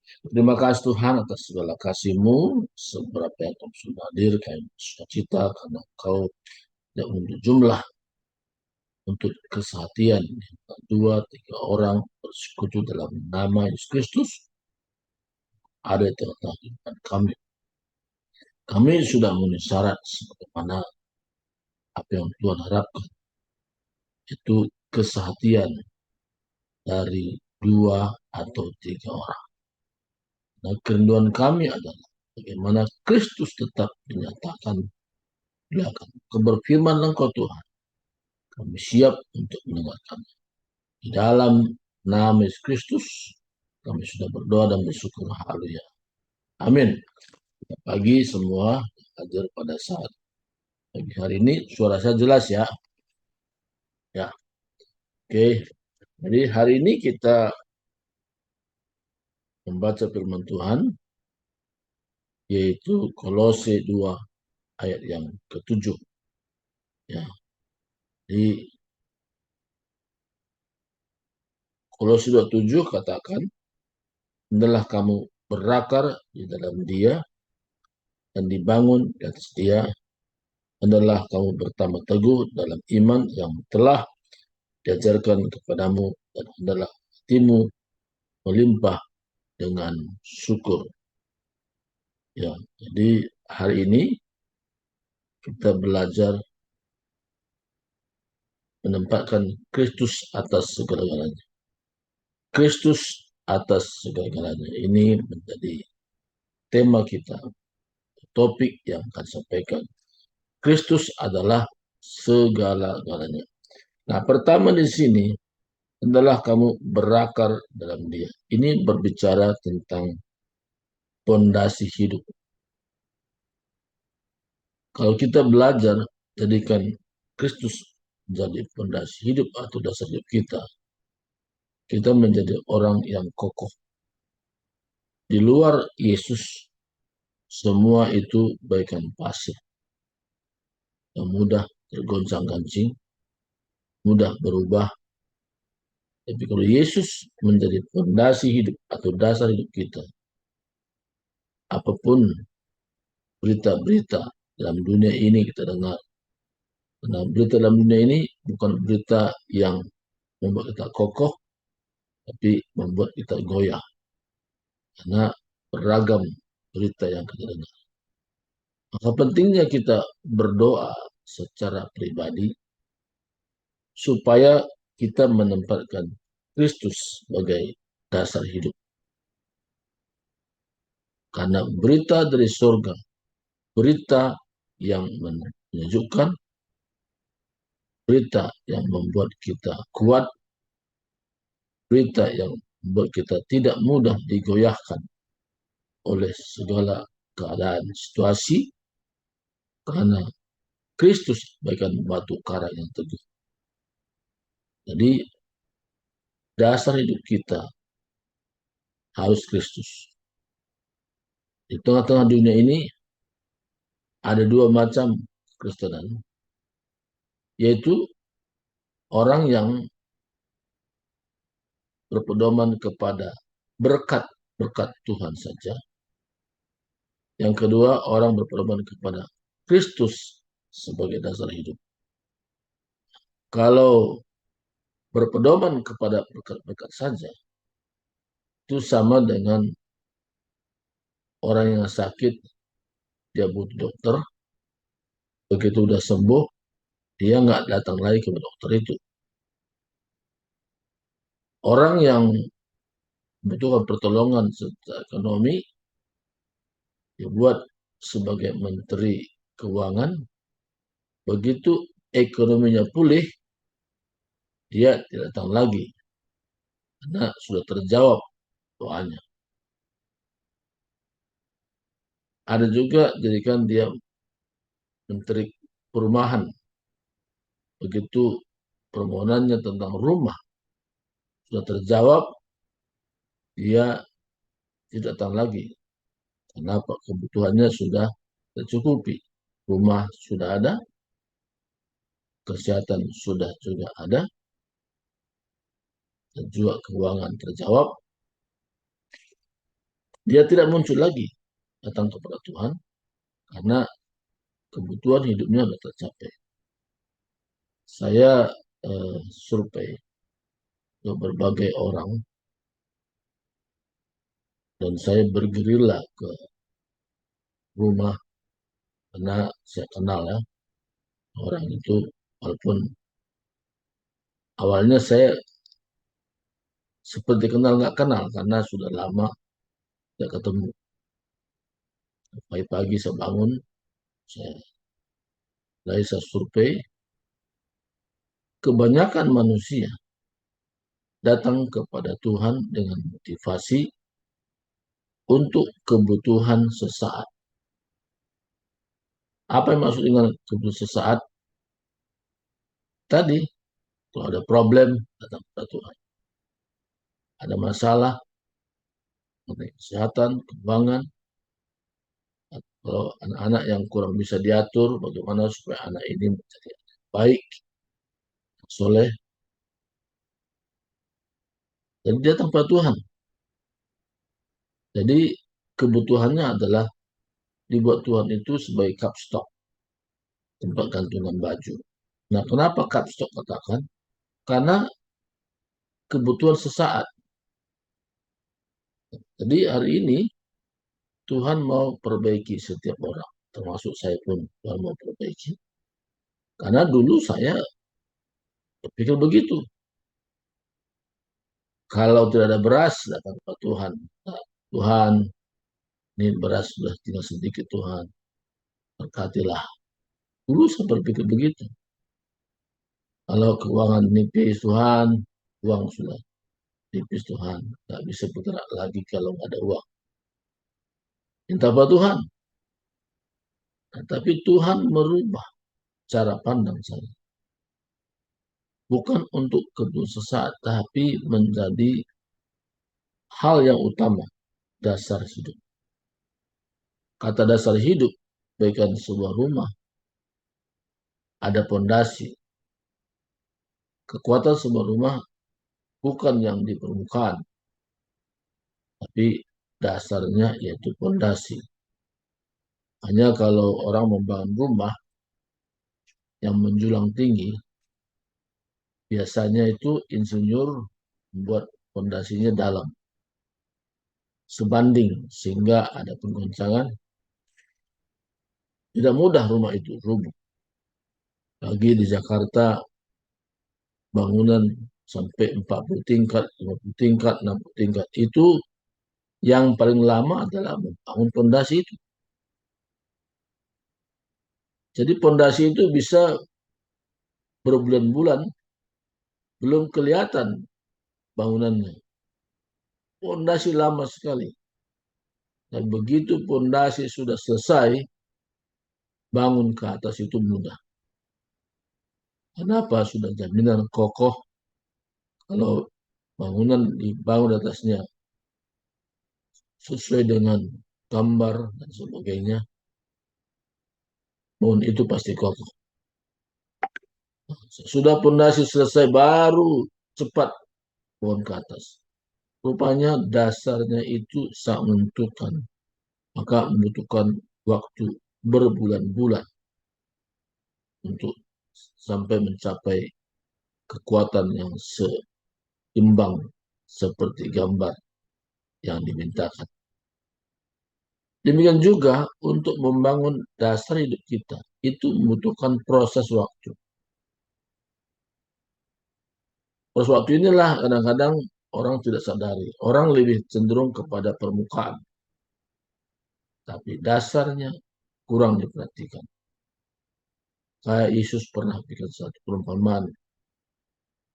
Terima kasih Tuhan atas segala kasih-Mu, seberapa yang Kau sudah hadir, kami sukacita karena Kau tidak untuk jumlah, untuk kesehatian. Dua, tiga orang bersekutu dalam nama Yesus Kristus, ada di tengah-tengah kehidupan kami. Kami sudah memenuhi syarat sebagaimana apa yang Tuhan harapkan, itu kesehatian dari dua atau tiga orang. Nah, kerinduan kami adalah bagaimana Kristus tetap dinyatakan belakang. Keberfirman Engkau Tuhan, kami siap untuk mendengarkan. Di dalam nama Yesus Kristus, kami sudah berdoa dan bersyukur. Haleluya. Amin. Pagi semua hadir pada saat pagi hari ini. Suara saya jelas ya. Ya, oke. Jadi hari ini kita membaca firman Tuhan, yaitu Kolose 2 ayat yang ke-7. Ya, di Kolose 2:7 katakan, hendaklah kamu berakar di dalam Dia dan dibangun di atas Dia. Hendaklah kamu bertambah teguh dalam iman yang telah diajarkan kepadamu, dan hendaklah hatimu melimpah dengan syukur. Ya, jadi hari ini kita belajar menempatkan Kristus atas segala-galanya. Kristus atas segala-galanya. Ini menjadi tema kita, topik yang akan sampaikan. Kristus adalah segala-galanya. Nah, pertama di sini adalah kamu berakar dalam Dia. Ini berbicara tentang pondasi hidup. Kalau kita belajar jadikan Kristus menjadi pondasi hidup atau dasar hidup kita, kita menjadi orang yang kokoh. Di luar Yesus, semua itu bagaikan pasir yang mudah tergoncang-gancing, mudah berubah. Tapi kalau Yesus menjadi pondasi hidup atau dasar hidup kita, apapun berita-berita dalam dunia ini kita dengar. Karena berita dalam dunia ini bukan berita yang membuat kita kokoh, tapi membuat kita goyah. Karena beragam berita yang kita dengar. Maka pentingnya kita berdoa secara pribadi supaya kita menempatkan Kristus sebagai dasar hidup. Karena berita dari surga, berita yang menyejukkan, berita yang membuat kita kuat, berita yang membuat kita tidak mudah digoyahkan oleh segala keadaan situasi, karena Kristus bagaikan batu karang yang teguh. Jadi dasar hidup kita harus Kristus. Di tengah-tengah dunia ini ada dua macam Kristenan, yaitu orang yang berpedoman kepada berkat-berkat Tuhan saja. Yang kedua, orang berpedoman kepada Kristus sebagai dasar hidup. Kalau berpedoman kepada berkat-berkat saja, itu sama dengan orang yang sakit, dia butuh dokter, begitu udah sembuh, dia nggak datang lagi ke dokter itu. Orang yang membutuhkan pertolongan secara ekonomi, dibuat sebagai menteri keuangan, begitu ekonominya pulih, dia tidak datang lagi, karena sudah terjawab doanya. Ada juga jadikan dia menteri perumahan, begitu permohonannya tentang rumah sudah terjawab, dia tidak datang lagi. Kenapa? Kebutuhannya sudah tercukupi. Rumah sudah ada, kesehatan sudah juga ada, dan juga keuangan terjawab. Dia tidak muncul lagi datang kepada Tuhan karena kebutuhan hidupnya sudah tercapai. Saya survei ke berbagai orang dan saya bergerila ke rumah karena saya kenal ya orang itu, walaupun awalnya saya seperti kenal nggak kenal karena sudah lama tidak ketemu. Pagi-pagi saya bangun, saya saya survei, kebanyakan manusia datang kepada Tuhan dengan motivasi untuk kebutuhan sesaat. Apa yang maksud dengan kebutuhan sesaat? Tadi, kalau ada problem, datang kepada Tuhan. Ada masalah mengenai kesehatan, keuangan, kalau anak-anak yang kurang bisa diatur, bagaimana supaya anak ini menjadi baik, soleh, dan dia tanpa Tuhan. Jadi kebutuhannya adalah dibuat Tuhan itu sebagai cup stock, tempat gantungan baju. Nah, kenapa cup stock katakan? Karena kebutuhan sesaat. Jadi hari ini Tuhan mau perbaiki setiap orang, termasuk saya pun Tuhan mau perbaiki. Karena dulu saya berpikir begitu. Kalau tidak ada beras, datang ke Tuhan. Nah, Tuhan, ini beras sudah tinggal sedikit Tuhan. Berkatilah. Dulu saya berpikir begitu. Kalau keuangan nipis Tuhan, uang sudah nipis Tuhan. Nggak bisa bergerak lagi kalau nggak ada uang. Minta apa Tuhan? Nah, tapi Tuhan merubah cara pandang saya. Bukan untuk kebutuhan sesaat, tapi menjadi hal yang utama, dasar hidup. Kata dasar hidup, baikkan sebuah rumah, ada pondasi. Kekuatan sebuah rumah bukan yang di permukaan, tapi dasarnya yaitu pondasi. Hanya kalau orang membangun rumah yang menjulang tinggi, biasanya itu insinyur membuat pondasinya dalam, sebanding sehingga ada penggoncangan, tidak mudah rumah itu rubuh. Lagi di Jakarta bangunan sampai 40 tingkat, 50 tingkat, 60 tingkat. Itu yang paling lama adalah membangun pondasi itu. Jadi pondasi itu bisa berbulan-bulan belum kelihatan bangunannya. Pondasi lama sekali. Dan begitu pondasi sudah selesai, bangun ke atas itu mudah. Kenapa? Sudah jaminan kokoh. Kalau bangunan dibangun di atasnya sesuai dengan gambar dan sebagainya, bangun itu pasti kokoh. Sudah pondasi selesai baru cepat bangun ke atas. Rupanya dasarnya itu sangat menentukan. Maka membutuhkan waktu berbulan-bulan untuk sampai mencapai kekuatan yang seimbang seperti gambar yang dimintakan. Demikian juga untuk membangun dasar hidup kita, itu membutuhkan proses waktu. Proses waktu inilah kadang-kadang orang tidak sadari. Orang lebih cenderung kepada permukaan. Tapi dasarnya kurang diperhatikan. Kayak Yesus pernah bikin satu perumpamaan.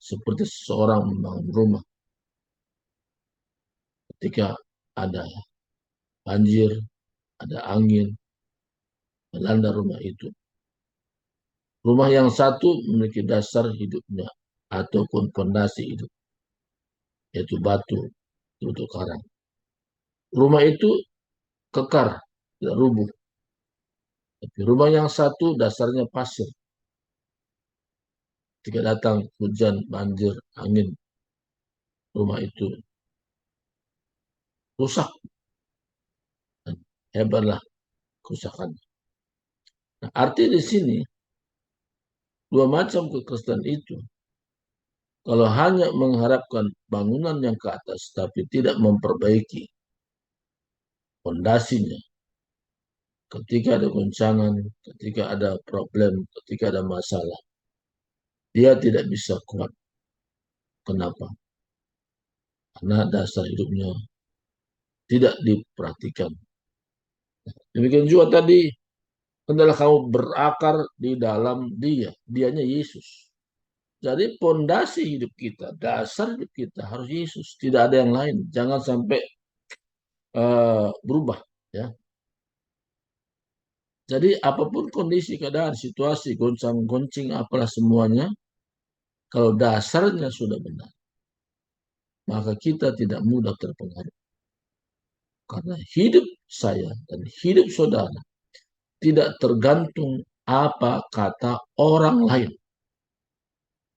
Seperti seseorang membangun rumah. Ketika ada banjir, ada angin, melanda rumah itu. Rumah yang satu memiliki dasar hidupnya ataupun fondasi hidup, yaitu batu, untuk karang. Rumah itu kekar, tidak rubuh. Tapi rumah yang satu dasarnya pasir. Ketika datang hujan, banjir, angin, rumah itu rusak. hebatlah kerusakannya. Nah, arti di sini dua macam kekristenan itu, kalau hanya mengharapkan bangunan yang ke atas tapi tidak memperbaiki fondasinya, ketika ada goncangan, ketika ada problem, ketika ada masalah, dia tidak bisa kuat. Kenapa? Karena dasar hidupnya tidak diperhatikan. Demikian juga tadi, adalah kamu berakar di dalam dia. Dianya Yesus. Jadi pondasi hidup kita, dasar hidup kita harus Yesus. Tidak ada yang lain. Jangan sampai berubah. Ya. Jadi apapun kondisi, keadaan, situasi, goncang-goncing, apalah semuanya, kalau dasarnya sudah benar, maka kita tidak mudah terpengaruh. Karena hidup saya dan hidup saudara tidak tergantung apa kata orang lain.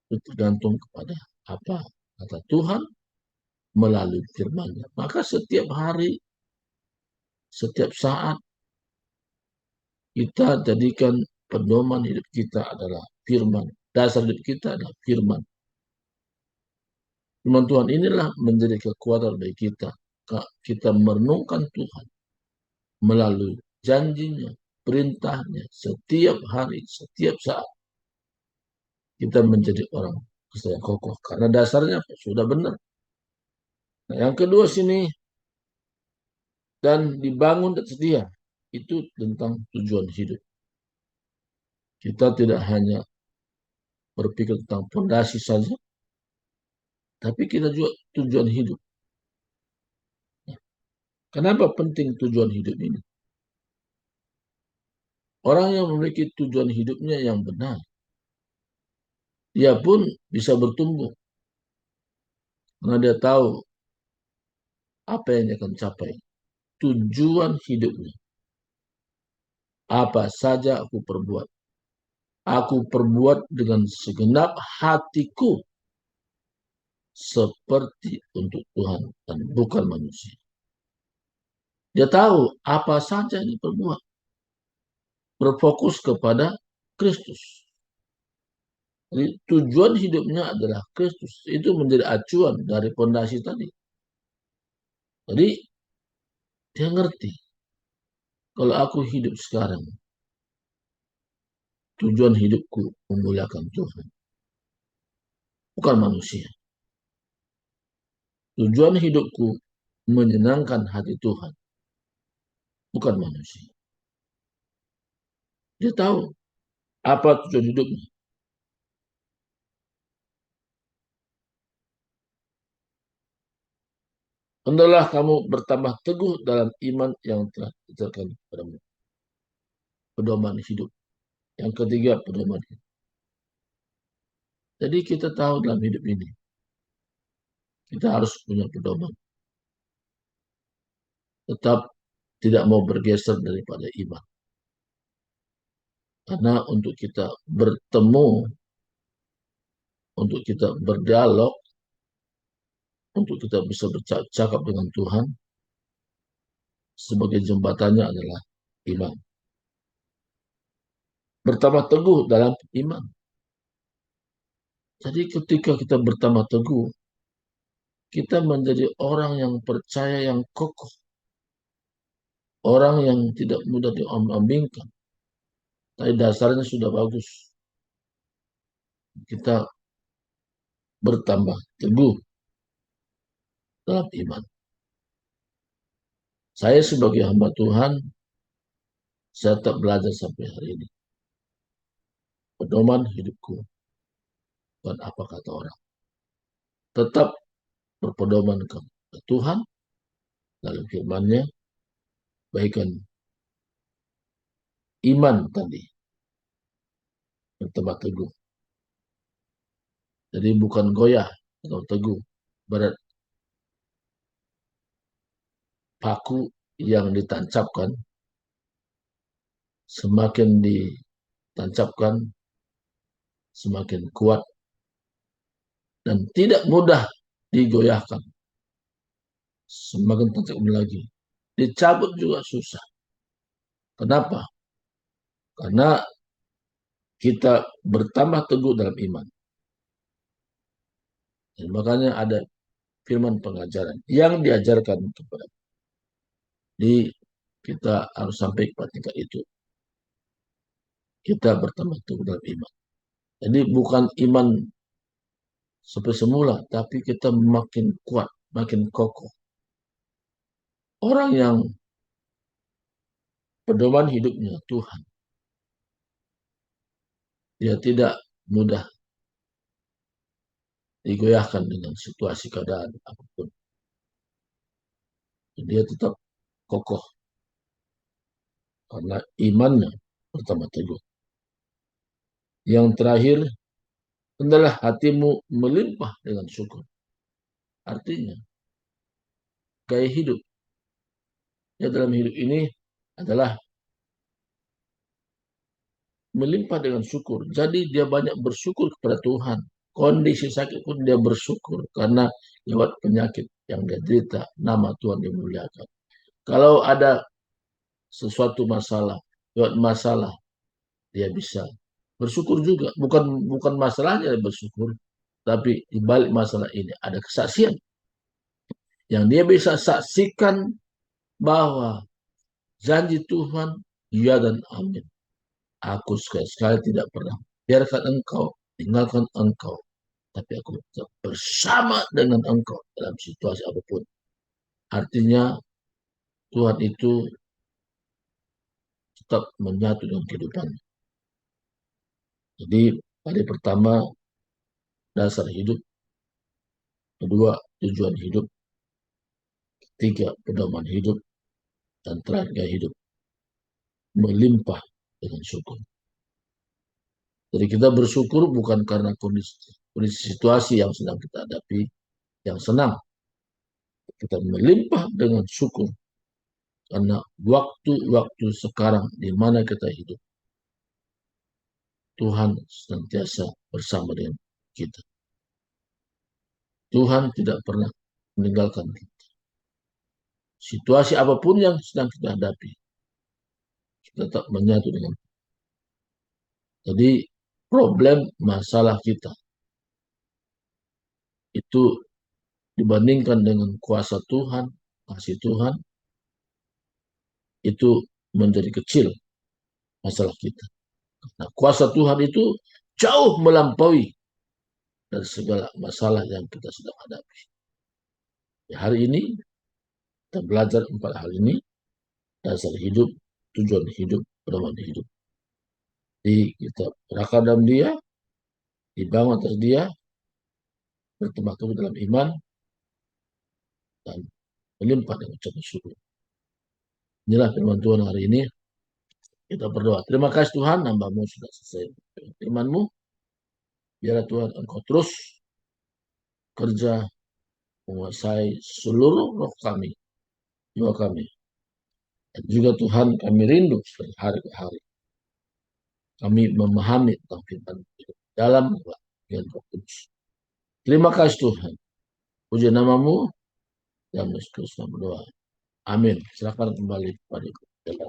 Itu tergantung kepada apa kata Tuhan melalui firman-Nya. Maka setiap hari, setiap saat, kita jadikan pedoman hidup kita adalah firman. Dasar hidup kita adalah firman. Firman Tuhan inilah menjadi kekuatan bagi kita. Kita merenungkan Tuhan melalui janjinya, perintahnya, setiap hari, setiap saat. Kita menjadi orang Kristen yang kokoh. Karena dasarnya sudah benar. Nah, yang kedua sini, dan dibangun dan setia. Itu tentang tujuan hidup. Kita tidak hanya berpikir tentang fondasi saja, tapi kita juga tujuan hidup. Kenapa penting tujuan hidup ini? Orang yang memiliki tujuan hidupnya yang benar, dia pun bisa bertumbuh. Karena dia tahu apa yang dia akan capai. Tujuan hidupnya. Apa saja aku perbuat. Aku perbuat dengan segenap hatiku. Seperti untuk Tuhan dan bukan manusia. Dia tahu apa saja yang diperbuat. Berfokus kepada Kristus. Jadi tujuan hidupnya adalah Kristus. Itu menjadi acuan dari fondasi tadi. Jadi dia ngerti. Kalau aku hidup sekarang, tujuan hidupku memuliakan Tuhan. Bukan manusia. Tujuan hidupku menyenangkan hati Tuhan. Bukan manusia. Dia tahu apa tujuan hidupnya. Hendaklah kamu bertambah teguh dalam iman yang telah diajarkan kepadamu. Pedoman hidup. Yang ketiga, pedoman hidup. Jadi kita tahu dalam hidup ini, kita harus punya pedoman. Tetap tidak mau bergeser daripada iman. Karena untuk kita bertemu, untuk kita berdialog, untuk kita bisa bercakap dengan Tuhan, sebagai jembatannya adalah iman. Bertambah teguh dalam iman. Jadi ketika kita bertambah teguh, kita menjadi orang yang percaya, yang kokoh. Orang yang tidak mudah diombang-ambingkan. Tapi dasarnya sudah bagus. Kita bertambah teguh dalam iman. Saya sebagai hamba Tuhan, saya tetap belajar sampai hari ini. Pedoman hidupku, bukan apa kata orang. Tetap berpedoman ke Tuhan, dalam firman-Nya, baikkan iman tadi, bertambah teguh. Jadi bukan goyah atau teguh, berat paku yang ditancapkan, semakin ditancapkan, semakin kuat dan tidak mudah digoyahkan. Semakin tancap lagi. Dicabut juga susah. Kenapa? Karena kita bertambah teguh dalam iman. Dan makanya ada firman pengajaran yang diajarkan kepada. Jadi kita harus sampai pada tingkat itu. Kita bertambah teguh dalam iman. Jadi bukan iman seperti semula, tapi kita makin kuat, makin kokoh. Orang yang pedoman hidupnya Tuhan, dia tidak mudah digoyahkan dengan situasi keadaan apapun. Dia tetap kokoh karena imannya pertama teguh. Yang terakhir adalah hatimu melimpah dengan syukur. Artinya gaya hidup ya dalam hidup ini adalah melimpah dengan syukur. Jadi dia banyak bersyukur kepada Tuhan. Kondisi sakit pun dia bersyukur karena lewat penyakit yang dia derita, nama Tuhan dimuliakan. Kalau ada sesuatu masalah, lewat masalah dia bisa bersyukur juga. Bukan masalahnya dia bersyukur, tapi di balik masalah ini ada kesaksian yang dia bisa saksikan bahwa janji Tuhan ya dan amin. Aku sekali-sekali tidak pernah biarkan engkau, tinggalkan engkau, tapi aku tetap bersama dengan engkau dalam situasi apapun. Artinya Tuhan itu tetap menyatu dengan kehidupan. Jadi hari pertama dasar hidup, kedua tujuan hidup, ketiga pedoman hidup, dan terakhir hidup melimpah dengan syukur. Jadi kita bersyukur bukan karena kondisi situasi yang sedang kita hadapi, yang senang. Kita melimpah dengan syukur karena waktu-waktu sekarang di mana kita hidup, Tuhan senantiasa bersama dengan kita. Tuhan tidak pernah meninggalkan kita. Situasi apapun yang sedang kita hadapi, kita tetap menyatu dengan kita. Jadi problem masalah kita itu dibandingkan dengan kuasa Tuhan, kasih Tuhan, itu menjadi kecil masalah kita. Nah, kuasa Tuhan itu jauh melampaui dari segala masalah yang kita sedang hadapi. Ya, hari ini kita belajar 4 hal ini, dasar hidup, tujuan hidup, pedoman hidup. Jadi kita berakar dalam dia, dibangun atas dia, bertambah teguh dalam iman, dan melimpah dengan ucapan syukur. Inilah firman Tuhan hari ini. Kita berdoa. Terima kasih Tuhan, hamba-Mu sudah selesai firman-Mu. Biarlah Tuhan Engkau terus kerja menguasai seluruh roh kami, jiwa kami. Dan juga Tuhan kami rindu dari hari ke hari. Kami memahami tentang firman dalam bagian Roh Kudus. Terima kasih Tuhan. Puji nama-Mu dan Yesus berdoa. Amin. Silakan kembali kepada kita.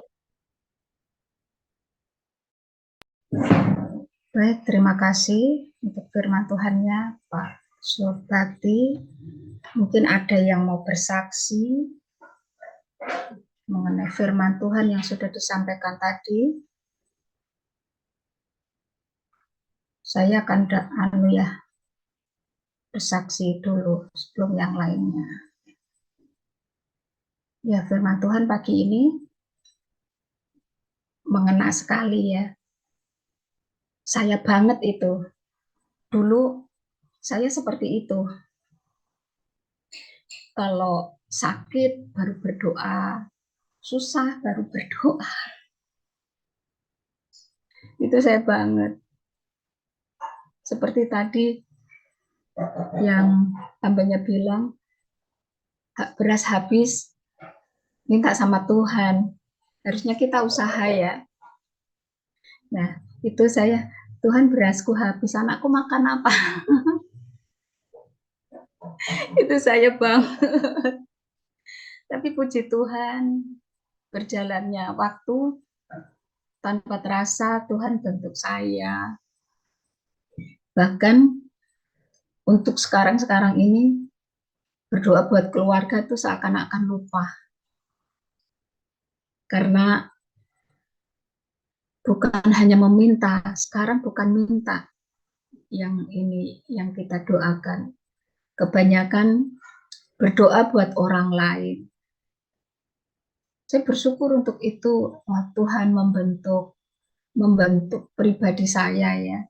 Baik, terima kasih untuk firman Tuhannya, Pak Surbakti. Mungkin ada yang mau bersaksi mengenai firman Tuhan yang sudah disampaikan tadi. Saya akan bersaksi dulu sebelum yang lainnya. Ya, firman Tuhan pagi ini mengena sekali ya. Saya banget itu. Dulu saya seperti itu. Kalau sakit baru berdoa, susah baru berdoa. Itu saya banget. Seperti tadi yang hambanya bilang, beras habis, minta sama Tuhan. Harusnya kita usaha ya. Nah, itu saya, Tuhan berasku habis, anakku makan apa? Itu saya banget. Tapi puji Tuhan, berjalannya waktu, tanpa terasa Tuhan bentuk saya. Bahkan untuk sekarang-sekarang ini berdoa buat keluarga itu seakan-akan lupa. Karena bukan hanya meminta, sekarang bukan minta yang ini yang kita doakan. Kebanyakan berdoa buat orang lain. Saya bersyukur untuk itu. Wah, Tuhan membentuk pribadi saya ya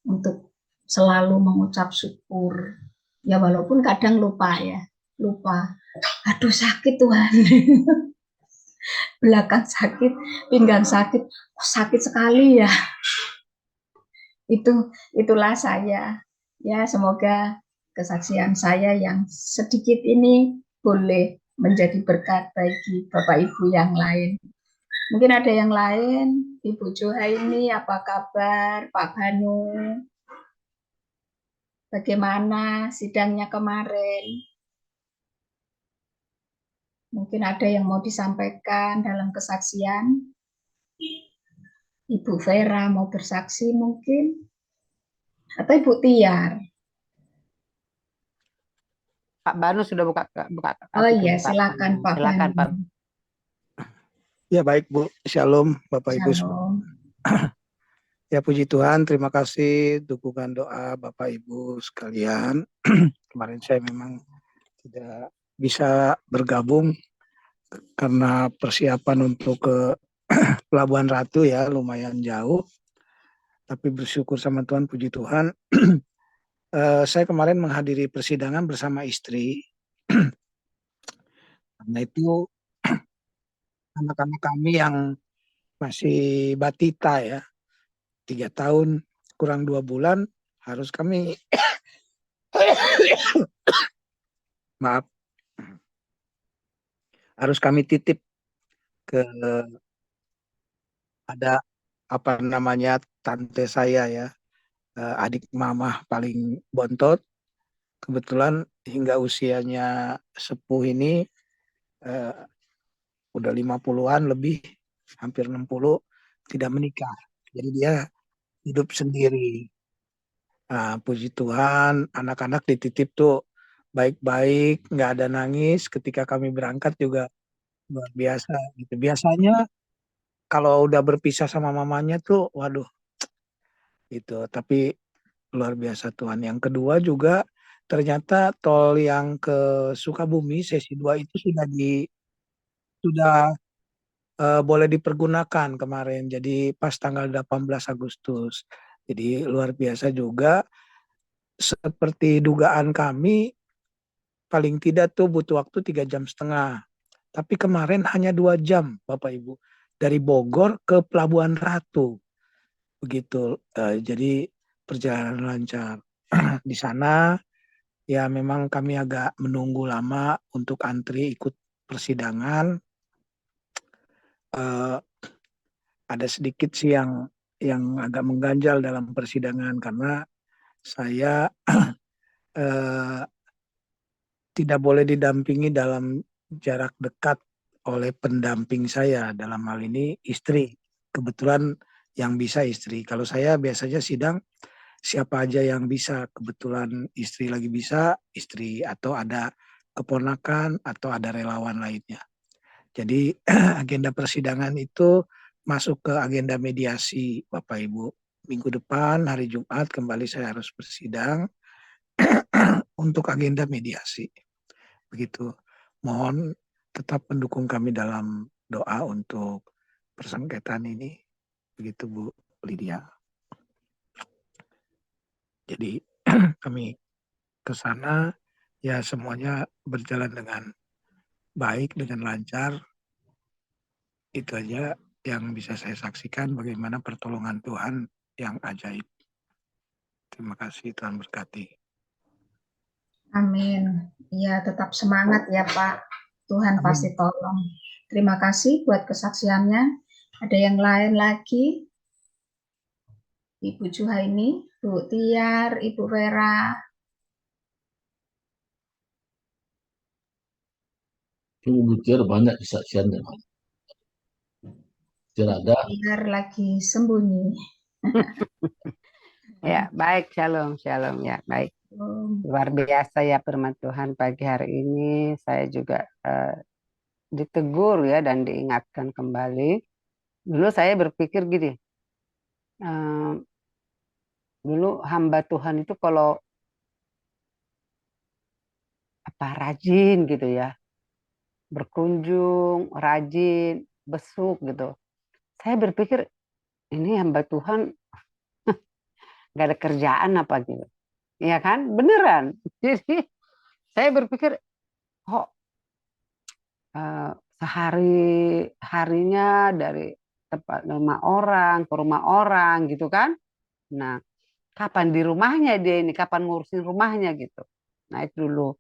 untuk selalu mengucap syukur. Ya walaupun kadang lupa ya, lupa. Aduh sakit Tuhan. Belakang sakit, pinggang sakit, oh, sakit sekali ya. Itulah saya. Ya semoga kesaksian saya yang sedikit ini boleh menjadi berkat bagi Bapak Ibu yang lain. Mungkin ada yang lain, Ibu Johaini, apa kabar? Pak Banu, bagaimana sidangnya kemarin? Mungkin ada yang mau disampaikan dalam kesaksian. Ibu Vera mau bersaksi mungkin? Atau Ibu Tiar? Pak Banu sudah buka Oh kartu iya, Pak. silakan Pak Silakan Banu. Pak. Ya baik Bu, Shalom Bapak Ibu. Shalom. Ya puji Tuhan, terima kasih dukungan doa Bapak Ibu sekalian. Kemarin saya memang tidak bisa bergabung karena persiapan untuk ke Pelabuhan Ratu ya lumayan jauh. Tapi bersyukur sama Tuhan, puji Tuhan. Saya kemarin menghadiri persidangan bersama istri. Karena itu anak-anak kami yang masih batita ya, 3 tahun kurang 2 bulan harus kami maaf harus kami titip ke ada apa namanya tante saya ya, adik mama paling bontot. Kebetulan hingga usianya sepuh ini eh, udah 50-an lebih, hampir 60, tidak menikah. Jadi dia hidup sendiri. Nah, puji Tuhan, anak-anak dititip tuh baik-baik, nggak ada nangis. Ketika kami berangkat juga luar biasa gitu. Biasanya kalau udah berpisah sama mamanya tuh, waduh, gitu. Tapi luar biasa Tuhan. Yang kedua juga ternyata tol yang ke Sukabumi sesi 2 itu sudah boleh dipergunakan kemarin. Jadi pas tanggal 18 Agustus. Jadi luar biasa juga. Seperti dugaan kami, paling tidak tuh butuh waktu 3,5 jam. Tapi kemarin hanya 2 jam, Bapak Ibu. Dari Bogor ke Pelabuhan Ratu. Begitu. Jadi perjalanan lancar. Di sana ya memang kami agak menunggu lama untuk antri ikut persidangan. Ada sedikit sih yang agak mengganjal dalam persidangan karena saya eh, tidak boleh didampingi dalam jarak dekat oleh pendamping saya, dalam hal ini istri. Kebetulan yang bisa istri. Kalau saya biasanya sidang siapa aja yang bisa. Kebetulan istri lagi bisa, istri atau ada keponakan atau ada relawan lainnya. Jadi agenda persidangan itu masuk ke agenda mediasi Bapak Ibu. Minggu depan hari Jumat kembali saya harus bersidang untuk agenda mediasi. Begitu. Mohon tetap mendukung kami dalam doa untuk persengketaan ini. Begitu Bu Lydia. Jadi kami ke sana ya semuanya berjalan dengan baik, dengan lancar. Itu aja yang bisa saya saksikan bagaimana pertolongan Tuhan yang ajaib. Terima kasih, Tuhan berkati. Amin. Ya, tetap semangat ya Pak. Tuhan Amin. pasti tolong. Terima kasih buat kesaksiannya. Ada yang lain lagi? Ibu Juhaini, Bu Tiar, Ibu Vera. Ibu Tiar banyak kesaksiannya. Tirada. Biar lagi sembunyi. Ya, baik, shalom, shalom ya, baik. Luar biasa ya firman Tuhan pagi hari ini. Saya juga ditegur ya dan diingatkan kembali. Dulu saya berpikir gini, dulu hamba Tuhan itu kalau rajin gitu ya, berkunjung, rajin, besuk gitu. Saya berpikir ini hamba Tuhan gak ada kerjaan apa gitu. Ya kan? Beneran. Jadi saya berpikir kok sehari-harinya dari tempat rumah orang ke rumah orang gitu kan. Nah, kapan di rumahnya dia ini, kapan ngurusin rumahnya gitu. Nah, itu dulu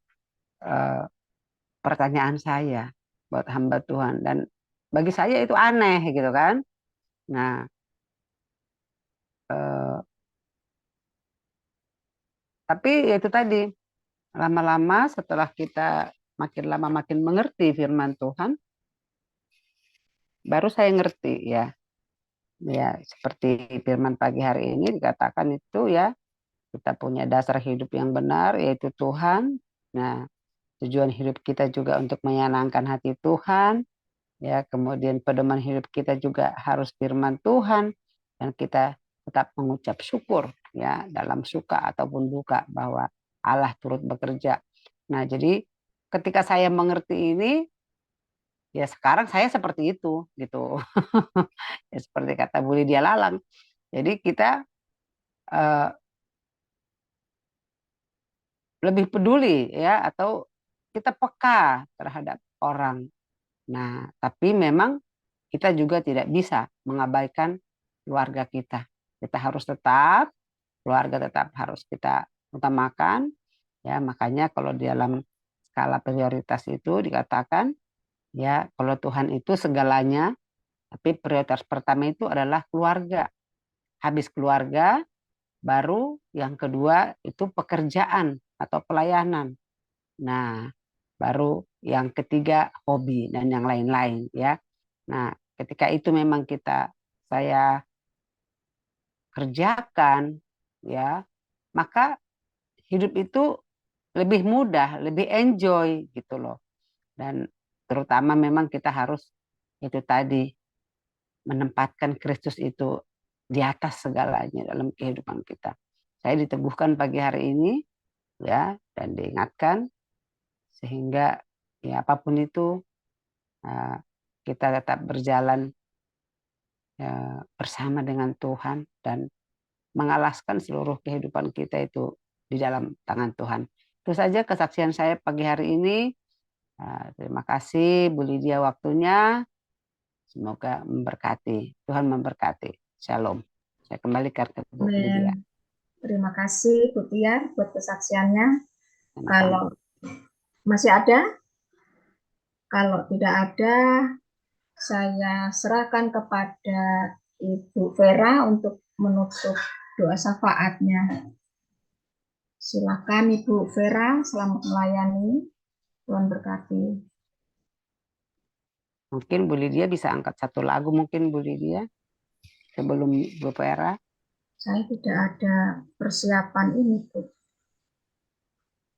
pertanyaan saya buat hamba Tuhan, dan bagi saya itu aneh gitu kan. Nah, tapi itu tadi, lama-lama setelah kita makin lama makin mengerti firman Tuhan, baru saya ngerti ya. Ya, seperti firman pagi hari ini dikatakan itu ya, kita punya dasar hidup yang benar yaitu Tuhan. Nah, tujuan hidup kita juga untuk menyenangkan hati Tuhan. Ya, kemudian pedoman hidup kita juga harus firman Tuhan, dan kita tetap mengucap syukur ya dalam suka ataupun duka bahwa Allah turut bekerja. Nah, jadi ketika saya mengerti ini, ya sekarang saya seperti itu gitu. Ya, seperti kata Bu Lydia Lalang. Jadi kita lebih peduli ya, atau kita peka terhadap orang. Nah, tapi memang kita juga tidak bisa mengabaikan keluarga kita. Kita harus tetap, keluarga tetap harus kita utamakan. Ya, makanya kalau di dalam skala prioritas itu dikatakan, ya kalau Tuhan itu segalanya, tapi prioritas pertama itu adalah keluarga. Habis keluarga, baru yang kedua itu pekerjaan atau pelayanan. Nah, baru yang ketiga hobi dan yang lain-lain ya. Nah, ketika itu memang saya kerjakan ya, maka hidup itu lebih mudah, lebih enjoy gitu loh. Dan terutama memang kita harus itu tadi, menempatkan Kristus itu di atas segalanya dalam kehidupan kita. Saya diteguhkan pagi hari ini ya, dan diingatkan sehingga ya apapun itu kita tetap berjalan ya, bersama dengan Tuhan, dan mengalaskan seluruh kehidupan kita itu di dalam tangan Tuhan. Itu saja kesaksian saya pagi hari ini. Terima kasih Bu Lydia waktunya. Semoga memberkati. Tuhan memberkati. Shalom. Saya kembalikan ke Bu Lydia. Terima kasih Bu Tiar buat kesaksiannya. Kalau masih ada, kalau tidak ada, saya serahkan kepada Ibu Vera untuk menutup doa syafaatnya. Silakan Ibu Vera, selamat melayani. Tuhan berkati. Mungkin Bu Lydia bisa angkat satu lagu mungkin Bu Lydia sebelum Bu Vera. Saya tidak ada persiapan ini, Bu.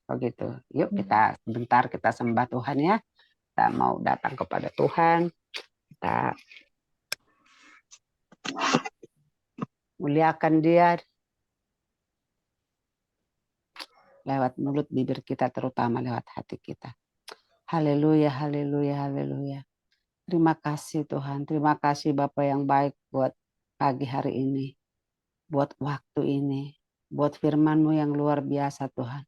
Oh gitu. Yuk kita sebentar kita sembah Tuhan ya. Kita mau datang kepada Tuhan. Kita muliakan Dia lewat mulut bibir kita, terutama lewat hati kita. Haleluya, haleluya, haleluya. Terima kasih Tuhan. Terima kasih Bapa yang baik buat pagi hari ini. Buat waktu ini. Buat firman-Mu yang luar biasa Tuhan.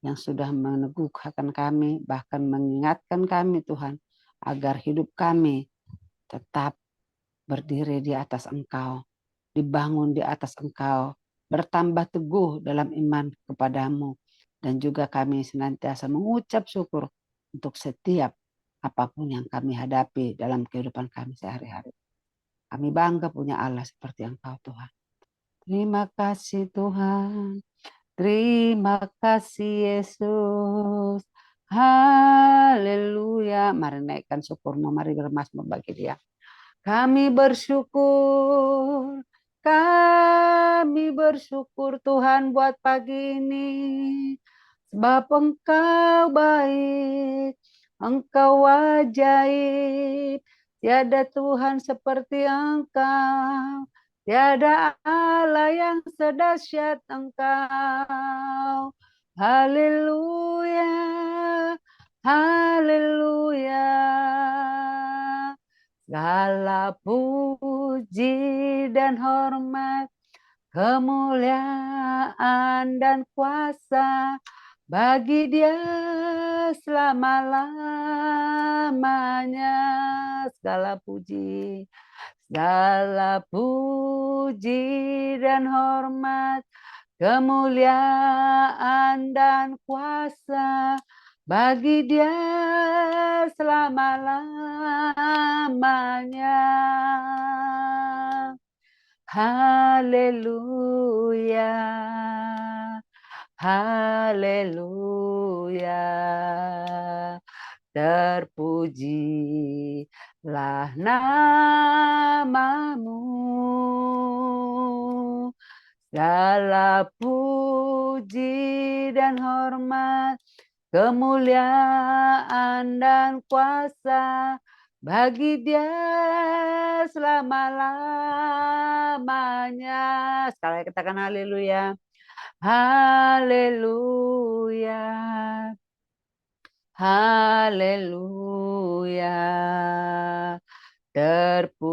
Yang sudah meneguhkan kami, bahkan mengingatkan kami Tuhan, agar hidup kami tetap berdiri di atas Engkau, dibangun di atas Engkau, bertambah teguh dalam iman kepadamu, dan juga kami senantiasa mengucap syukur untuk setiap apapun yang kami hadapi dalam kehidupan kami sehari-hari. Kami bangga punya Allah seperti Engkau Tuhan. Terima kasih Tuhan. Terima kasih Yesus. Haleluya. Mari naikkan syukurmu, mari bermazmur bagi Dia. Kami bersyukur Tuhan buat pagi ini. Sebab Engkau baik, Engkau ajaib. Tiada Tuhan seperti Engkau. Tiada Allah yang sedahsyat Engkau. Haleluya, haleluya. Segala puji dan hormat, kemuliaan dan kuasa bagi Dia selama-lamanya. Segala puji dan hormat, kemuliaan dan kuasa bagi Dia selama-lamanya. Haleluya, haleluya. Terpujilah nama-Mu. Segala puji dan hormat, kemuliaan dan kuasa bagi Dia selama-lamanya. Sekali lagi katakan haleluya. Haleluya. Haleluya. Terpujilah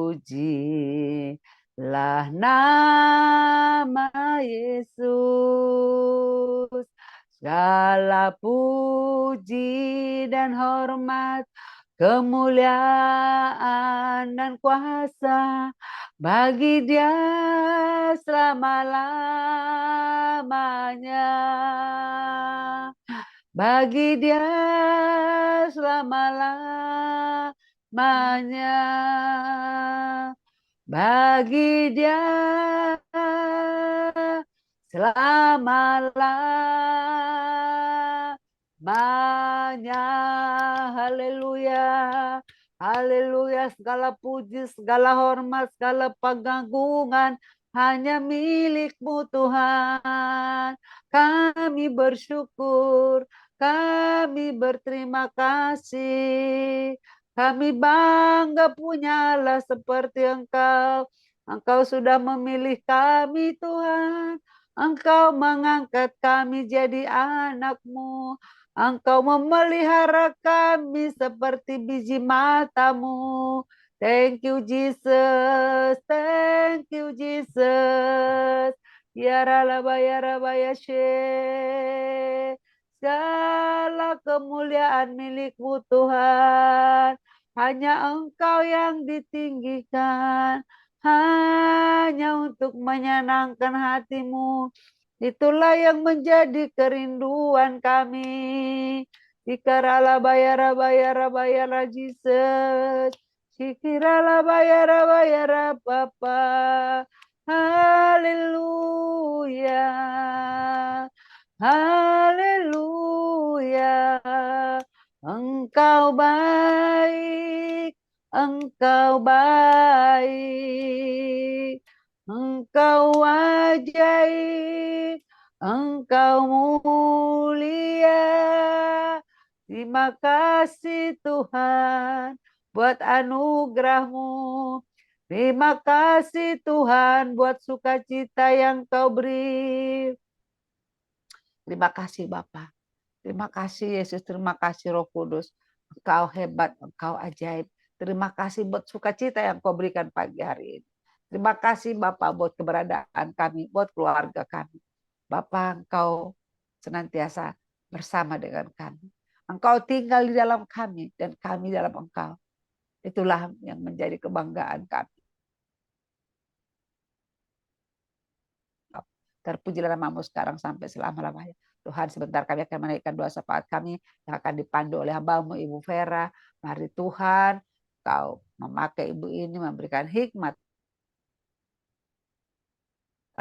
nama Yesus. Segala puji dan hormat, kemuliaan dan kuasa bagi Dia selama-lamanya. Bagi Dia selama-lamanya. Bagi Dia selama-lamanya. Haleluya. Haleluya. Segala puji, segala hormat, segala pengagungan hanya milik-Mu Tuhan. Kami bersyukur, kami berterima kasih. Kami bangga punya Allah seperti Engkau. Engkau sudah memilih kami Tuhan. Engkau mengangkat kami jadi anak-Mu. Engkau memelihara kami seperti biji mata-Mu. Thank you Jesus. Thank you Jesus. Ya Ralabayarabaya She. Segala kemuliaan milik-Mu Tuhan. Hanya Engkau yang ditinggikan. Hanya untuk menyenangkan hati-Mu. Itulah yang menjadi kerinduan kami. Ikaralah bayara Jesus. Sikiralah bayara Papa. Haleluya. Haleluya. Engkau baik. Engkau baik. Engkau ajaib, Engkau mulia. Terima kasih Tuhan buat anugerah-Mu. Terima kasih Tuhan buat sukacita yang Kau beri. Terima kasih Bapa. Terima kasih Yesus, terima kasih Roh Kudus. Engkau hebat, Engkau ajaib. Terima kasih buat sukacita yang Kau berikan pagi hari ini. Terima kasih Bapak buat keberadaan kami, buat keluarga kami. Bapak, Engkau senantiasa bersama dengan kami. Engkau tinggal di dalam kami dan kami dalam Engkau. Itulah yang menjadi kebanggaan kami. Terpujilah nama-Mu sekarang sampai selama-lamanya. Tuhan, sebentar kami akan menaikkan doa syafaat kami yang akan dipandu oleh hamba-Mu Ibu Vera. Mari Tuhan, Kau memakai ibu ini memberikan hikmat.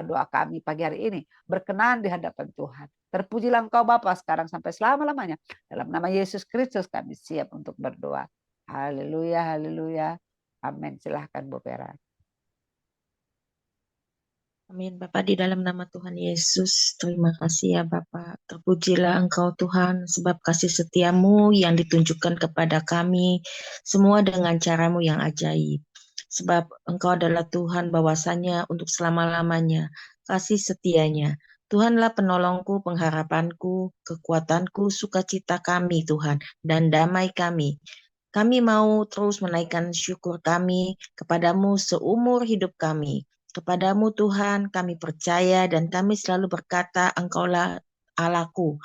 Doa kami pagi hari ini berkenan di hadapan Tuhan. Terpujilah Engkau Bapa sekarang sampai selama-lamanya. Dalam nama Yesus Kristus kami siap untuk berdoa. Haleluya, haleluya. Amin. Silahkan Bu Vera. Amin. Bapak, di dalam nama Tuhan Yesus, terima kasih ya Bapak. Terpujilah Engkau Tuhan, sebab kasih setiamu yang ditunjukkan kepada kami, semua dengan caramu yang ajaib. Sebab Engkau adalah Tuhan bahwasanya untuk selama-lamanya, kasih setianya. Tuhanlah penolongku, pengharapanku, kekuatanku, sukacita kami Tuhan, dan damai kami. Kami mau terus menaikkan syukur kami kepadamu seumur hidup kami. Kepadamu Tuhan kami percaya dan kami selalu berkata Engkaulah Allahku.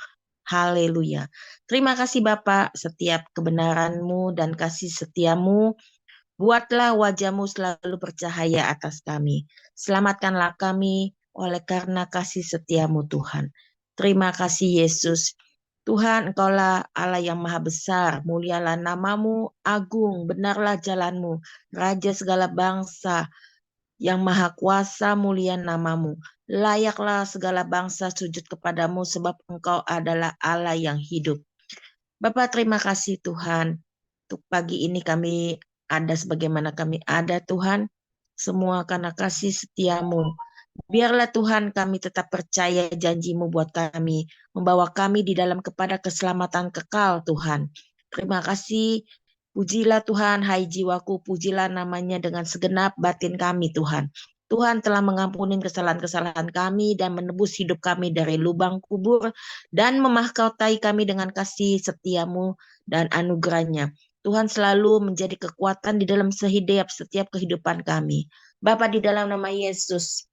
Haleluya. Terima kasih Bapak, setiap kebenaran-Mu dan kasih setiamu, buatlah wajah-Mu selalu bercahaya atas kami. Selamatkanlah kami oleh karena kasih setiamu Tuhan. Terima kasih Yesus. Tuhan, Engkaulah Allah yang maha besar, mulialah namamu, agung, benarlah jalanmu, Raja segala bangsa, yang maha kuasa, mulia namamu. Layaklah segala bangsa sujud kepadamu sebab Engkau adalah Allah yang hidup. Bapak, terima kasih Tuhan. Untuk pagi ini kami ada sebagaimana kami ada Tuhan. Semua karena kasih setiamu. Biarlah Tuhan kami tetap percaya janji-Mu buat kami. Membawa kami di dalam kepada keselamatan kekal Tuhan. Terima kasih. Pujilah Tuhan, hai jiwaku, pujilah namanya dengan segenap batin kami Tuhan. Tuhan telah mengampuni kesalahan-kesalahan kami dan menebus hidup kami dari lubang kubur dan memahkotai kami dengan kasih setiamu dan anugerahnya. Tuhan selalu menjadi kekuatan di dalam setiap kehidupan kami. Bapa, di dalam nama Yesus,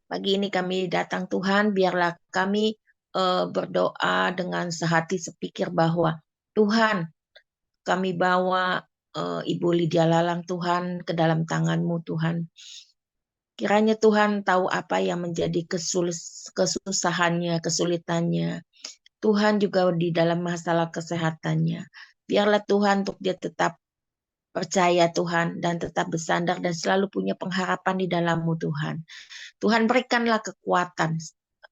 pagi ini kami datang Tuhan, biarlah kami berdoa dengan sehati sepikir bahwa Tuhan, kami bawa Ibu Lydia Lalang Tuhan ke dalam tangan-Mu Tuhan. Kiranya Tuhan tahu apa yang menjadi kesusahannya, kesulitannya. Tuhan juga di dalam masalah kesehatannya. Biarlah Tuhan untuk dia tetap percaya Tuhan dan tetap bersandar dan selalu punya pengharapan di dalam-Mu Tuhan. Tuhan berikanlah kekuatan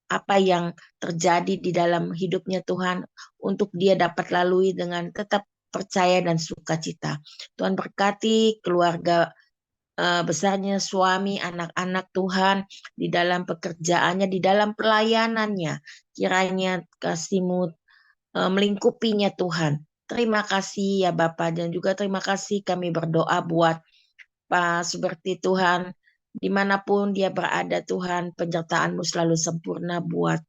apa yang terjadi di dalam hidupnya Tuhan untuk dia dapat lalui dengan tetap percaya dan sukacita. Tuhan berkati keluarga besarnya, suami, anak-anak Tuhan di dalam pekerjaannya, di dalam pelayanannya. Kiranya kasih-Mu melingkupinya Tuhan. Terima kasih ya Bapak, dan juga terima kasih kami berdoa buat Pak Suberti Tuhan. Dimanapun dia berada Tuhan, penyertaan-Mu selalu sempurna buat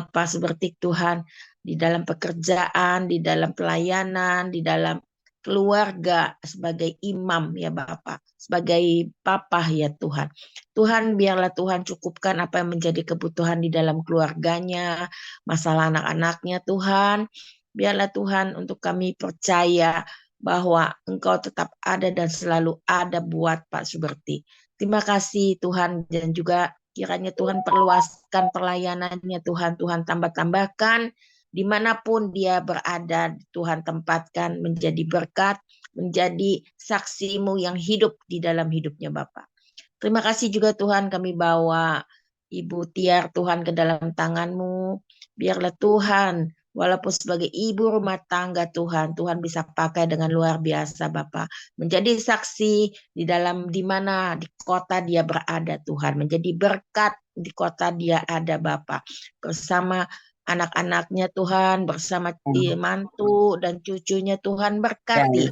Pak Suberti Tuhan. Di dalam pekerjaan, di dalam pelayanan, di dalam keluarga, sebagai imam ya Bapak, sebagai papa ya Tuhan. Tuhan, biarlah Tuhan cukupkan apa yang menjadi kebutuhan di dalam keluarganya, masalah anak-anaknya Tuhan. Biarlah Tuhan untuk kami percaya bahwa Engkau tetap ada dan selalu ada buat Pak Suberti. Terima kasih Tuhan, dan juga kiranya Tuhan perluaskan pelayanannya Tuhan. Tuhan tambah-tambahkan dimanapun dia berada, Tuhan tempatkan menjadi berkat, menjadi saksi-Mu yang hidup di dalam hidupnya Bapak. Terima kasih juga Tuhan, kami bawa Ibu Tiar Tuhan ke dalam tangan-Mu. Biarlah Tuhan, walaupun sebagai ibu rumah tangga Tuhan, Tuhan bisa pakai dengan luar biasa Bapak. Menjadi saksi di mana di kota dia berada Tuhan. Menjadi berkat di kota dia ada Bapak. Bersama anak-anaknya Tuhan, bersama mantu dan cucunya Tuhan berkati.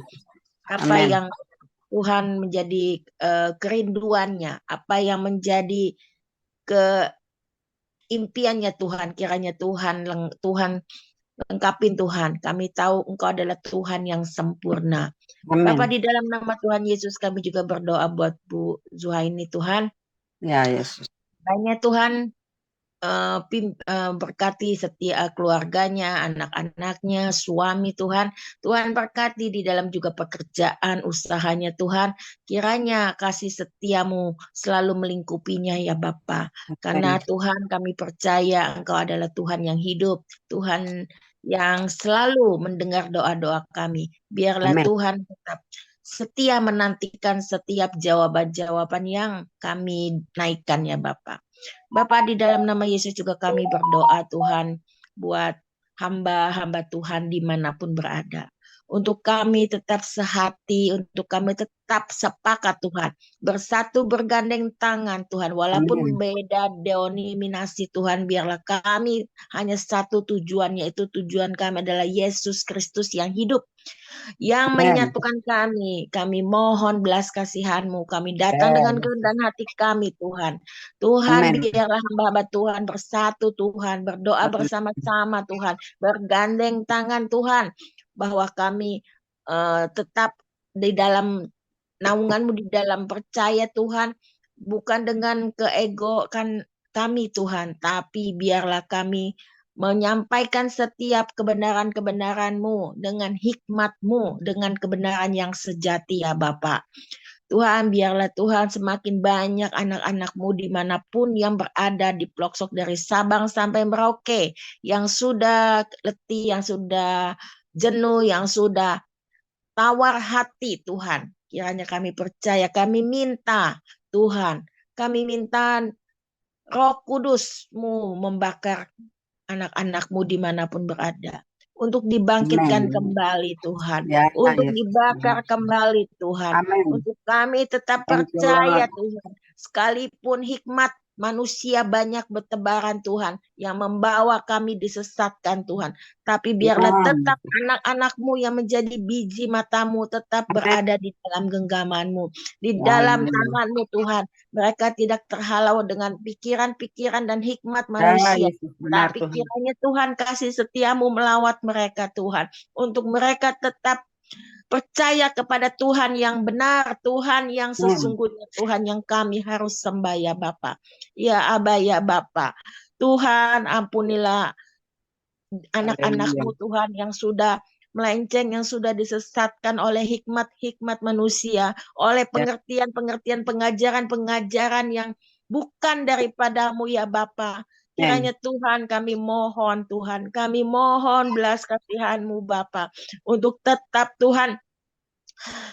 Apa Amin. yang Tuhan menjadi kerinduannya, apa yang menjadi keimpiannya Tuhan, kiranya Tuhan lengkapin Tuhan. Kami tahu Engkau adalah Tuhan yang sempurna. Amin. Bapak, di dalam nama Tuhan Yesus kami juga berdoa buat Bu Zuhaini Tuhan. Ya Yesus. Banyak Tuhan berkati setiap keluarganya, anak-anaknya, suami Tuhan. Tuhan berkati di dalam juga pekerjaan, usahanya Tuhan. Kiranya kasih setiamu selalu melingkupinya ya Bapa. Karena Tuhan kami percaya Engkau adalah Tuhan yang hidup. Tuhan yang selalu mendengar doa-doa kami. Biarlah Amin. Tuhan tetap setia menantikan setiap jawaban-jawaban yang kami naikkan ya Bapak. Bapak, di dalam nama Yesus juga kami berdoa Tuhan buat hamba-hamba Tuhan dimanapun berada. untuk kami tetap sehati, untuk kami tetap sepakat Tuhan, bersatu bergandeng tangan Tuhan, walaupun Amin. beda denominasi Tuhan, biarlah kami hanya satu tujuan, yaitu tujuan kami adalah Yesus Kristus yang hidup, yang Amin. menyatukan kami. Kami mohon belas kasihan-Mu. Kami datang dengan kerendahan hati kami, Tuhan. Tuhan, Amin. biarlah hamba-hamba Tuhan bersatu, Tuhan. Berdoa Amin. bersama-sama, Tuhan. Bergandeng tangan, Tuhan. Bahwa kami tetap di dalam naungan-Mu, di dalam percaya, Tuhan. Bukan dengan keegoan kami, Tuhan. Tapi biarlah kami menyampaikan setiap kebenaran-kebenaran-Mu dengan hikmat-Mu, dengan kebenaran yang sejati ya Bapak. Tuhan, biarlah Tuhan semakin banyak anak-anak-Mu dimanapun yang berada di pelosok dari Sabang sampai Merauke, yang sudah letih, yang sudah jenuh, yang sudah tawar hati Tuhan. Kiranya kami percaya, kami minta Tuhan, kami minta Roh Kudus-Mu membakar anak-anak-Mu dimanapun berada, untuk dibangkitkan Amin. kembali Tuhan, Ya, untuk Yesus. dibakar kembali Tuhan, Amin. untuk kami tetap Thank you, percaya Lord. Tuhan, sekalipun hikmat manusia banyak bertebaran Tuhan, yang membawa kami disesatkan Tuhan, tapi biarlah Amen. tetap anak-anak-Mu yang menjadi biji mata-Mu tetap Amin. berada di dalam genggaman-Mu, di Ya, dalam Yesus. tangan-Mu Tuhan. Mereka tidak terhalau dengan pikiran-pikiran dan hikmat Ya, manusia, Yesus. Benar, tapi Tuhan. kiranya Tuhan kasih setia-Mu melawat mereka Tuhan, untuk mereka tetap percaya kepada Tuhan yang benar, Tuhan yang sesungguhnya, Tuhan yang kami harus sembah ya Bapa. Ya Aba ya Bapa. Tuhan, ampunilah anak-anak-Mu Haleluya. Tuhan yang sudah melenceng, yang sudah disesatkan oleh hikmat-hikmat manusia, oleh Ya, pengertian-pengertian, pengajaran-pengajaran yang bukan daripada-Mu ya Bapa. amin. Kiranya Tuhan, kami mohon Tuhan, kami mohon belas kasihan-Mu Bapa, untuk tetap Tuhan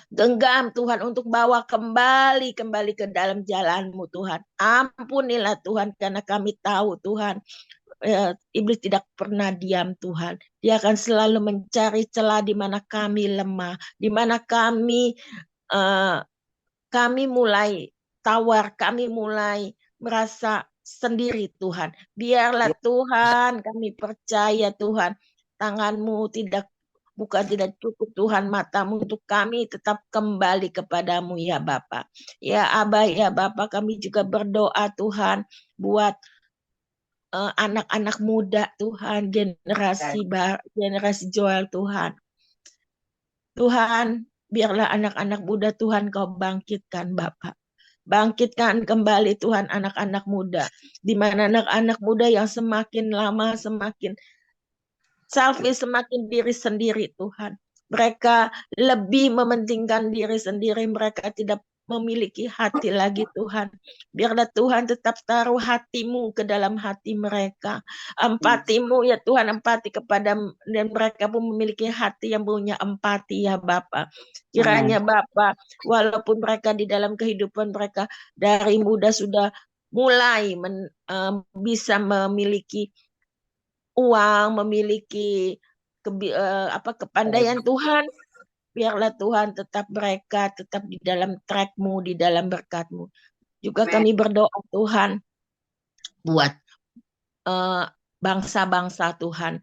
genggam Tuhan, untuk bawa kembali ke dalam jalan-Mu Tuhan. Ampunilah Tuhan, karena kami tahu Tuhan, iblis tidak pernah diam Tuhan. Dia akan selalu mencari celah di mana kami lemah, di mana kami mulai tawar, kami mulai merasa sendiri Tuhan. Biarlah Ya, Tuhan, kami percaya Tuhan, tangan-Mu bukan tidak cukup Tuhan, mata-Mu untuk kami tetap kembali kepada-Mu ya Bapa. Ya Aba ya Bapa, kami juga berdoa Tuhan buat anak-anak muda Tuhan, generasi Joel Tuhan. Tuhan, biarlah anak-anak muda Tuhan Kau bangkitkan Bapak. Bangkitkan kembali Tuhan anak-anak muda, di mana anak-anak muda yang semakin lama semakin selfish, semakin diri sendiri Tuhan. Mereka lebih mementingkan diri sendiri, mereka tidak memiliki hati lagi Tuhan. Biarlah Tuhan tetap taruh hati-Mu ke dalam hati mereka. Empati-Mu ya Tuhan, empati kepada, dan mereka pun memiliki hati yang punya empati ya Bapa. Kiranya amin. Bapa, walaupun mereka di dalam kehidupan mereka dari muda sudah mulai bisa memiliki uang, memiliki kepandaian Tuhan, biarlah Tuhan tetap mereka tetap di dalam track-Mu, di dalam berkat-Mu. Juga Amin. kami berdoa Tuhan buat bangsa-bangsa Tuhan,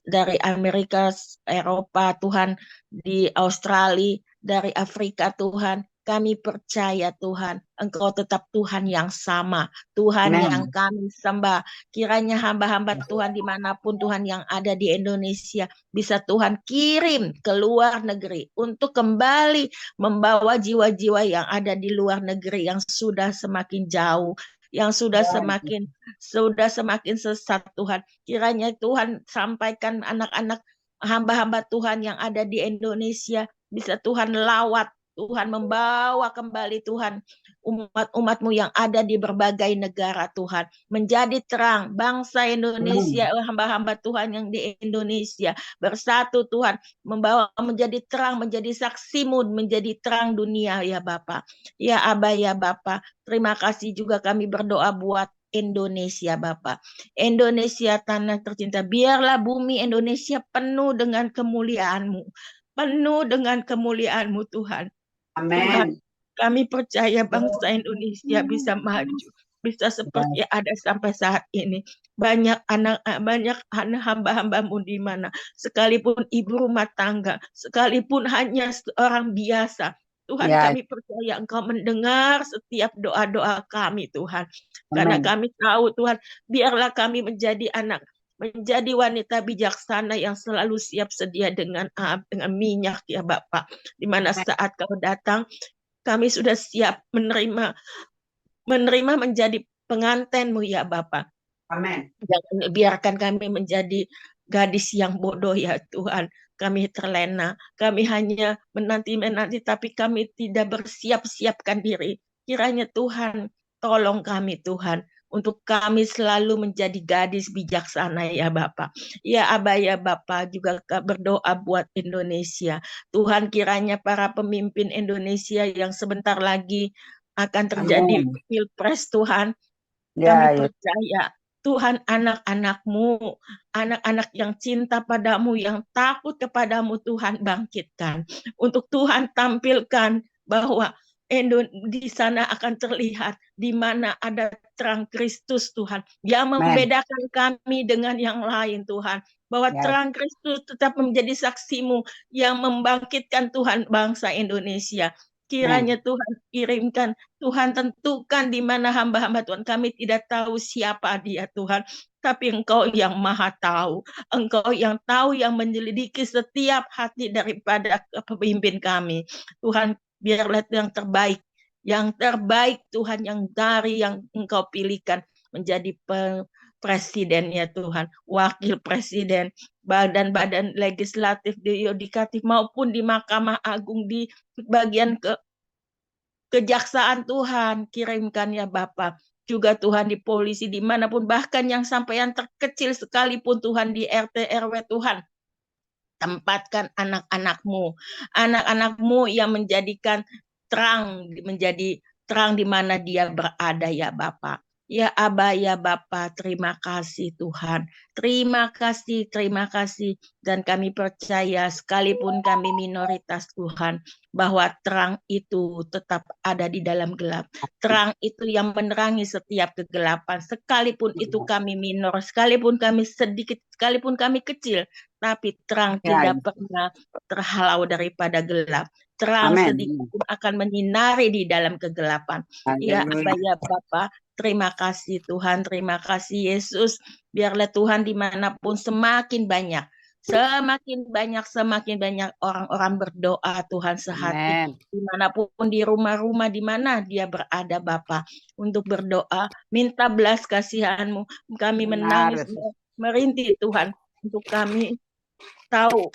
dari Amerika, Eropa Tuhan, di Australia, dari Afrika Tuhan. Kami percaya Tuhan, Engkau tetap Tuhan yang sama, Tuhan Amin. yang kami sembah. Kiranya hamba-hamba Tuhan dimanapun Tuhan yang ada di Indonesia, bisa Tuhan kirim ke luar negeri untuk kembali membawa jiwa-jiwa yang ada di luar negeri yang sudah semakin jauh, yang sudah Ya, semakin sesat Tuhan. Kiranya Tuhan sampaikan anak-anak hamba-hamba Tuhan yang ada di Indonesia, bisa Tuhan lawat, Tuhan membawa kembali Tuhan umat-umat-Mu yang ada di berbagai negara Tuhan, menjadi terang bangsa Indonesia, hamba-hamba Tuhan yang di Indonesia bersatu Tuhan, membawa menjadi terang, menjadi saksi-Mu, menjadi terang dunia ya Bapa. Ya Aba ya Bapa, terima kasih juga kami berdoa buat Indonesia Bapa. Indonesia tanah tercinta, biarlah bumi Indonesia penuh dengan kemuliaan-Mu, penuh dengan kemuliaan-Mu Tuhan. Tuhan, Amin. kami percaya bangsa Indonesia bisa maju, bisa seperti ada sampai saat ini. Banyak hamba-hamba-Mu di mana, sekalipun ibu rumah tangga, sekalipun hanya seorang biasa, Tuhan, Ya, kami percaya Engkau mendengar setiap doa-doa kami, Tuhan. Karena amin. kami tahu, Tuhan, biarlah kami menjadi menjadi wanita bijaksana yang selalu siap sedia dengan minyak, ya Bapak. Di mana saat Kau datang, kami sudah siap menerima menjadi pengantin-Mu, ya Bapak. Amin. Jangan biarkan kami menjadi gadis yang bodoh, ya Tuhan. Kami terlena, kami hanya menanti-menanti, tapi kami tidak bersiap-siapkan diri. Kiranya Tuhan, tolong kami Tuhan, untuk kami selalu menjadi gadis bijaksana, ya Bapak. Ya Abah, ya Bapak, juga berdoa buat Indonesia. Tuhan, kiranya para pemimpin Indonesia yang sebentar lagi akan terjadi Amin. pilpres, Tuhan, Ya, kami ya. percaya Tuhan, anak-anak-Mu, anak-anak yang cinta padamu, yang takut kepadamu, Tuhan bangkitkan. Untuk Tuhan tampilkan bahwa di sana akan terlihat di mana ada terang Kristus, Tuhan, yang Amin. membedakan kami dengan yang lain, Tuhan. Bahwa Ya. terang Kristus tetap menjadi saksimu yang membangkitkan Tuhan bangsa Indonesia. Kiranya Tuhan kirimkan, Tuhan tentukan di mana hamba-hamba Tuhan. Kami tidak tahu siapa dia, Tuhan, tapi Engkau yang maha tahu. Engkau yang tahu, yang menyelidiki setiap hati daripada pemimpin kami. Tuhan, biarlah yang terbaik Tuhan, yang dari yang Engkau pilihkan menjadi presiden, ya Tuhan, wakil presiden, badan-badan legislatif, di yudikatif maupun di Mahkamah Agung, di bagian kejaksaan, Tuhan, kirimkan, ya Bapak. Juga Tuhan di polisi, dimanapun, bahkan yang sampai yang terkecil sekalipun, Tuhan, di RT RW, Tuhan, tempatkan anak-anak-Mu yang menjadikan menjadi terang di mana dia berada, ya Bapak. Ya Abah, ya Bapa, terima kasih Tuhan. Terima kasih. Dan kami percaya sekalipun kami minoritas, Tuhan, bahwa terang itu tetap ada di dalam gelap. Terang itu yang menerangi setiap kegelapan. Sekalipun itu kami minor, sekalipun kami sedikit, sekalipun kami kecil, tapi terang tidak pernah terhalau daripada gelap. Terang sedikit pun akan menyinari di dalam kegelapan. Ya Abah, ya Bapa, terima kasih Tuhan, terima kasih Yesus. Biarlah Tuhan dimanapun semakin banyak orang-orang berdoa, Tuhan, sehati. Dimanapun, di rumah-rumah di mana dia berada, Bapa, untuk berdoa, minta belas kasihan-Mu. Kami menangis, merintih Tuhan, untuk kami tahu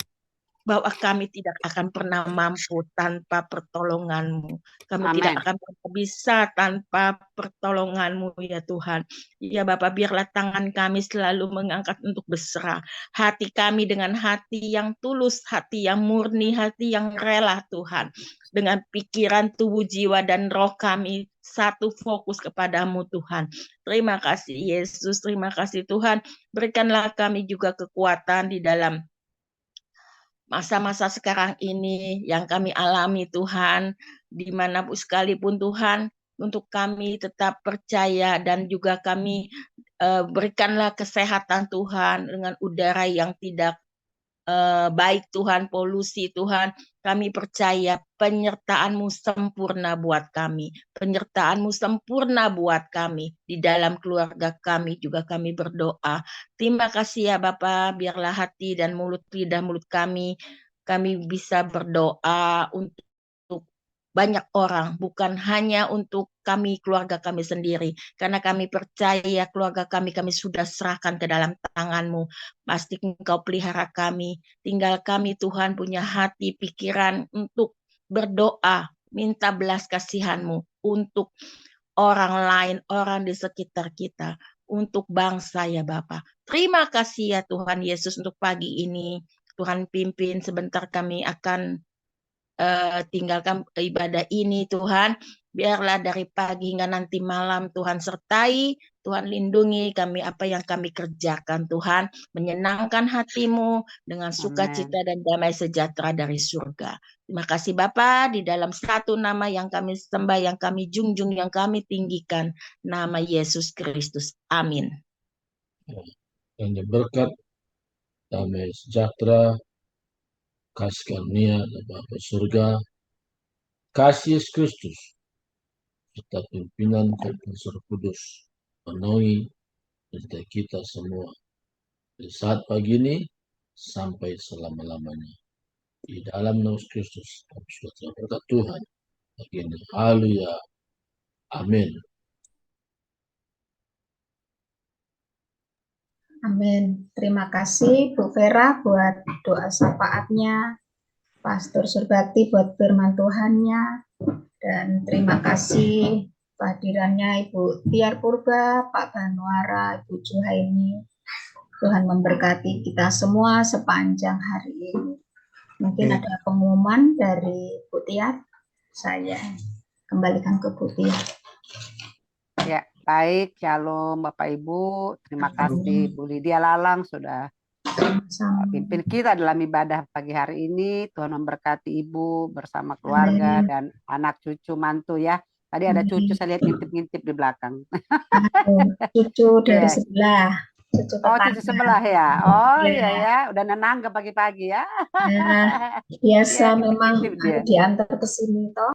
bahwa kami tidak akan pernah mampu tanpa pertolongan-Mu. Kami tidak akan bisa tanpa pertolongan-Mu, ya Tuhan. Ya Bapak, biarlah tangan kami selalu mengangkat untuk berserah. Hati kami dengan hati yang tulus, hati yang murni, hati yang rela, Tuhan. Dengan pikiran, tubuh, jiwa, dan roh kami satu fokus kepadamu, Tuhan. Terima kasih Yesus, terima kasih Tuhan. Berikanlah kami juga kekuatan di dalam masa-masa sekarang ini yang kami alami, Tuhan, dimanapun sekalipun, Tuhan, untuk kami tetap percaya, dan juga kami berikanlah kesehatan, Tuhan, dengan udara yang tidak baik, Tuhan, polusi, Tuhan. Kami percaya penyertaan-Mu sempurna buat kami. Penyertaan-Mu sempurna buat kami. Di dalam keluarga kami juga kami berdoa. Terima kasih, ya Bapak. Biarlah hati dan lidah mulut kami bisa berdoa untuk banyak orang, bukan hanya untuk kami, keluarga kami sendiri. Karena kami percaya keluarga kami sudah serahkan ke dalam tangan-Mu. Pasti Engkau pelihara kami. Tinggal kami, Tuhan, punya hati, pikiran untuk berdoa, minta belas kasihan-Mu untuk orang lain, orang di sekitar kita, untuk bangsa, ya Bapa. Terima kasih, ya Tuhan Yesus, untuk pagi ini. Tuhan pimpin, sebentar kami akan tinggalkan ibadah ini, Tuhan. Biarlah dari pagi hingga nanti malam Tuhan sertai, Tuhan lindungi kami apa yang kami kerjakan Tuhan, menyenangkan hati-Mu dengan sukacita dan damai sejahtera dari surga. Terima kasih Bapa, di dalam satu nama yang kami sembah, yang kami junjung, yang kami tinggikan, nama Yesus Kristus. Amin. Dan berkat damai sejahtera, kasih karunia dari Bapa surga, kasih Yesus Kristus, serta pimpinan Roh Kudus penuhi serta kita semua di saat pagi ini sampai selama-lamanya. Di dalam nama Kristus, kami sudah berkat Tuhan. Pagi ini, haleluya. Amin. Amin. Terima kasih Bu Vera buat doa syafaatnya, Pastor Surbakti buat firman Tuhannya, dan terima kasih kehadirannya Ibu Tiar Purba, Pak Banuara, Ibu Juhaini. Tuhan memberkati kita semua sepanjang hari ini. Mungkin ada pengumuman dari Bu Tiar, saya kembalikan ke Bu Tiar. Ya, baik, shalom Bapak Ibu. Terima kasih Bu Lydia Lalang sudah pimpin kita dalam ibadah pagi hari ini. Tuhan memberkati Ibu bersama keluarga dan anak cucu mantu ya. Tadi ada cucu saya lihat ngintip-ngintip di belakang. Cucu dari sebelah. Cucu sebelah ya. Oh iya ya, udah nenang ke pagi-pagi ya. Biasa memang diantar ke sini toh.